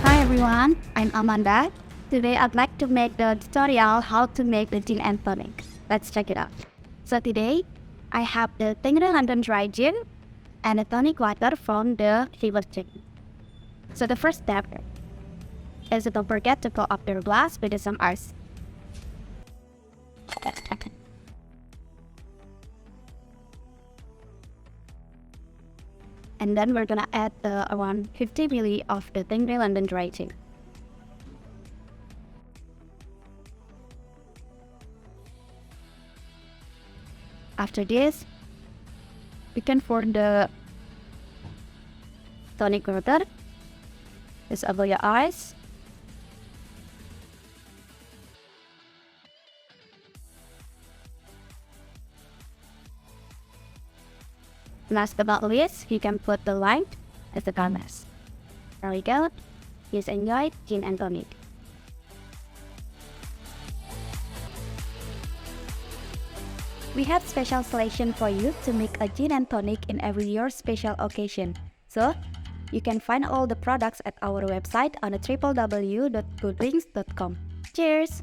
Hi everyone, I'm Amanda. Today I'd like to make the tutorial how to make the gin and tonic. Let's check it out. So today I have the Tingre London dry gin and the tonic water from the river gin. So the first step is don't forget to fill up your glass with some ice. And then we're gonna add around 50 ml of the Tingre London dry gin. After this, we can pour the tonic water. Just over your eyes. Last but not least, you can put the lime as the garnish. There we go. Please enjoy gin and tonic. We have special selection for you to make a gin and tonic in every your special occasion. So, you can find all the products at our website on www.goodwings.com. Cheers!